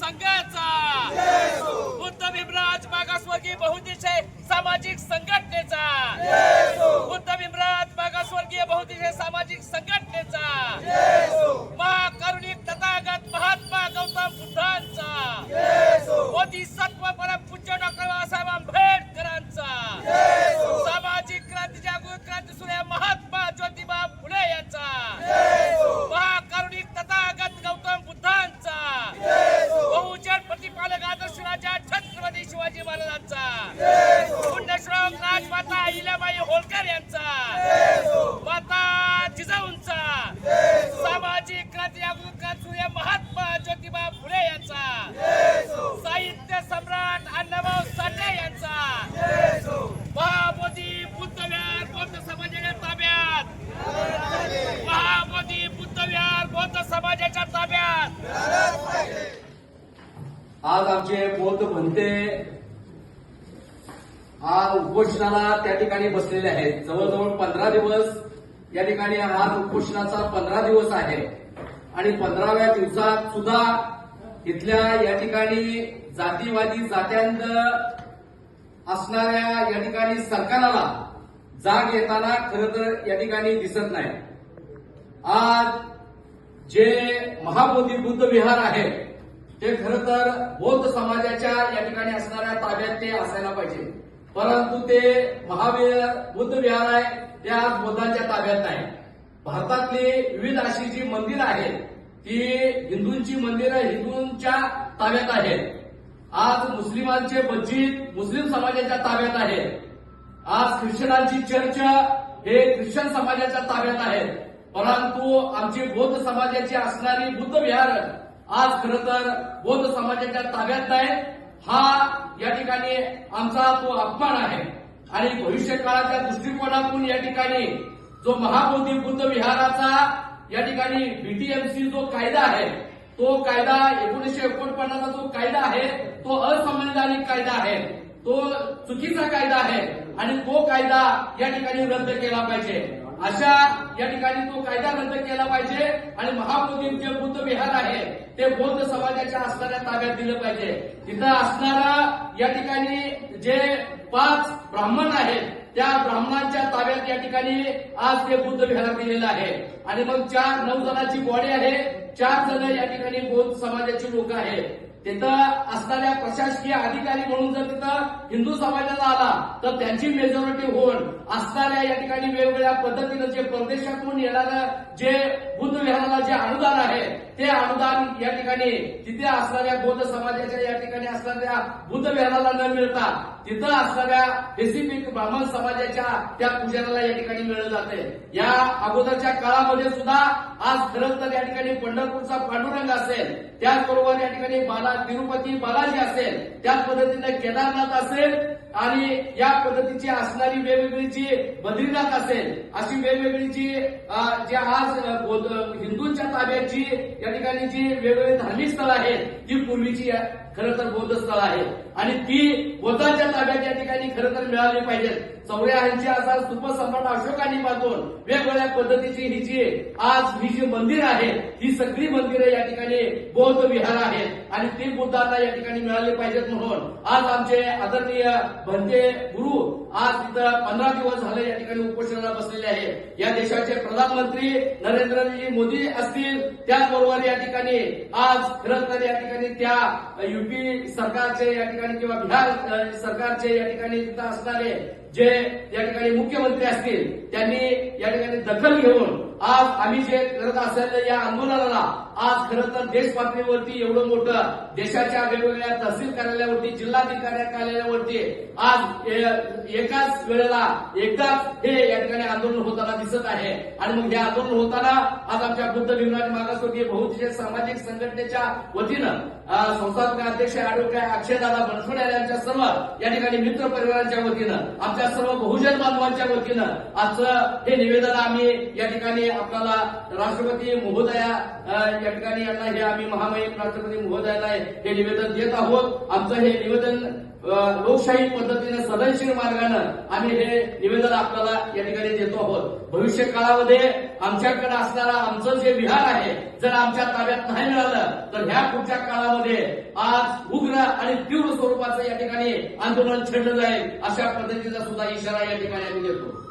संघाचा, बुद्ध भीमराज मागासवर्गीय बहुउद्देशीय सामाजिक संघटनेचा, बुद्ध भीमराज मागासवर्गीय बहुउद्देशीय सामाजिक संघटनेचा, महाकरुणिक तथागत महात्मा गौतम बुद्धांचा, बोधिसत्व परमपूज्य डॉक्टर बाबासाहेब आंबेडकरांचा, सामाजिक क्रांती जागृत क्रांती सूर्य महात्मा ज्योतिबा फुले यांचा, महाकरुणिक तथागत गौतम बुद्धांचा, बहुजन प्रतिपालक आदर्श राजा छत्रपती शिवाजी महाराजांचा, पुण्यश्लोक राजमाता अहिल्याबाई होळकर यांचा, माता जिजाऊंचा, सामाजिक क्रांती जागृत क्रांती सूर्य महात्मा ज्योतिबा फुले यांचा, साहित्य सम्राट अण्णाभाऊ साठे यांचा, महाबोधी बुद्ध विहार बौद्ध समाजाच्या ताब्यात, महाबोधी बुद्ध विहार बौद्ध समाजाच्या ताब्यात. आज आमचे बौद्ध भंते आज उपोषणाला त्या ठिकाणी बसलेले आहेत. जवळजवळ 15 दिवस या ठिकाणी आज उपोषणाचा 15 दिवस आहे आणि 15व्या दिवसात सुद्धा इथल्या या ठिकाणी जातीवादी जात्यांत असणाऱ्या या ठिकाणी सरकारला जाग येताना खरं तर या ठिकाणी दिसत नाही. आज जे महाबोधी बुद्ध विहार आहे ते खरं तर बौद्ध समाजाच्या या ठिकाणी असणाऱ्या ताब्यात ते असायला पाहिजे, परंतु ते महावीर बुद्ध विहार आहे ते आज बौद्धांच्या ताब्यात नाही. भारतातली विविध अशी जी मंदिरं आहेत ती हिंदूंची मंदिरं हिंदूंच्या ताब्यात आहेत. आज मुस्लिमांचे मस्जिद मुस्लिम समाजाच्या ताब्यात आहेत. आज ख्रिश्चनांची चर्च हे ख्रिश्चन समाजाच्या ताब्यात आहेत, परंतु आमची बौद्ध समाजाची असणारी बुद्ध विहार आज खरं तर बौद्ध समाजाच्या ताब्यात नाही. हा या ठिकाणी आमचा तो अपमान आहे आणि भविष्य काळाच्या दृष्टिकोनातून या ठिकाणी जो महाबोधी बुद्ध विहाराचा या ठिकाणी बीटीएमसी जो कायदा आहे तो कायदा 1949चा जो कायदा आहे तो असंवैधानिक कायदा आहे, तो चुकीचा कायदा आहे आणि तो कायदा या ठिकाणी रद्द केला पाहिजे. अशा या ठिकाणी तो कायदा रद्द केला पाहिजे आणि महाबोधी जे बुद्ध विहार आहे ते बौद्ध समाजाच्या असणाऱ्या ताब्यात दिलं पाहिजे. तिथं असणारा या ठिकाणी जे 5 ब्राह्मण आहेत त्या ब्राह्मणांच्या ताब्यात या ठिकाणी आज ते बुद्ध विहार दिलेलं आहे आणि मग 9 जणांची बॉडी आहे, 4 जण या ठिकाणी बौद्ध समाजाची लोक आहेत. तिथं असणाऱ्या प्रशासकीय अधिकारी म्हणून जर तिथं हिंदू समाजाला आला तर त्यांची मेजॉरिटी होऊन असणाऱ्या या ठिकाणी वेगवेगळ्या पद्धतीनं जे परदेशातून येणारं जे बुद्ध विहाराला जे अनुदान आहे ते अनुदान या ठिकाणी तिथे असणाऱ्या बौद्ध समाजाच्या या ठिकाणी असणाऱ्या बुद्ध विहाराला न मिळता तिथं असणाऱ्या स्पेसिफिक ब्राह्मण समाजाच्या त्या पुजाऱ्याला या ठिकाणी मिळलं जाते. या अगोदरच्या काळामध्ये सुद्धा आज खरंच तर या ठिकाणी पंढरपूरचा पांडुरंग असेल, त्याचबरोबर या ठिकाणी तिरुपती बालाजी असेल, त्याच पद्धतीने केदारनाथ असेल आणि या पद्धतीची असणारी वेगवेगळी जी बद्रीनाथ असेल अशी वेगवेगळी जी आज हिंदूंच्या ताब्याची या ठिकाणी जी वेगवेगळी धार्मिक स्थळं आहेत ती पूर्वीची खरं तर बौद्ध स्थळ आहेत आणि ती बौद्धांच्या ताब्यात या ठिकाणी खरं तर मिळाली पाहिजेत. 84,000 सुपसम्राट अशोकांनी बांधून वेगवेगळ्या पद्धतीची ही जी आज ही जी मंदिरं आहेत ही सगळी मंदिरं या ठिकाणी बौद्ध विहार आहेत आणि ती बुद्धांना या ठिकाणी मिळाली पाहिजेत. म्हणून आज आमचे आदरणीय भंते गुरु आज तिथं 15 दिवस झाले या ठिकाणी उपोषणाला बसलेले आहेत. या देशाचे प्रधानमंत्री नरेंद्रजी मोदी असतील, त्याचबरोबर या ठिकाणी आज खरं तर या ठिकाणी त्या युपी सरकारचे या ठिकाणी किंवा बिहार सरकारचे या ठिकाणी तिथं असणारे जे या ठिकाणी मुख्यमंत्री असतील त्यांनी या ठिकाणी दखल घेऊन आज आम्ही जे करत असलेल्या या आंदोलनाला आज खरं तर देश पातळीवरती एवढं मोठं देशाच्या वेगवेगळ्या तहसील कार्यालयावरती जिल्हाधिकारी कार्यालयावरती आज एकाच वेळेला एकदाच हे या ठिकाणी आंदोलन होताना दिसत आहे आणि मग हे आंदोलन होताना आज आमच्या बुद्ध भीमराज मागासवर्गीय बहुउद्देशीय सामाजिक संघटनेच्या वतीनं संस्थापक अध्यक्ष ऍडव्होकेट अक्षयदादा बनसोडे यांच्या सर्व या ठिकाणी मित्र परिवारांच्या वतीनं आमच्या सर्व बहुजन बांधवांच्या वतीनं आजचं हे निवेदन आम्ही या ठिकाणी ठिकाणी आपल्याला राष्ट्रपती महोदया या ठिकाणी यांना हे आम्ही महामहिम राष्ट्रपती महोदयाला हे निवेदन देत आहोत. आमचं हे निवेदन लोकशाही पद्धतीने सदनशीर मार्गानं आम्ही हे निवेदन आपल्याला या ठिकाणी देतो आहोत. भविष्य काळामध्ये आमच्याकडे असणारा आमचं जे विहार आहे जर आमच्या ताब्यात नाही मिळालं तर ह्या पुढच्या काळामध्ये आज उग्र आणि तीव्र स्वरूपाचं या ठिकाणी आंदोलन छेडलं जाईल अशा पद्धतीचा सुद्धा इशारा या ठिकाणी आम्ही देतो.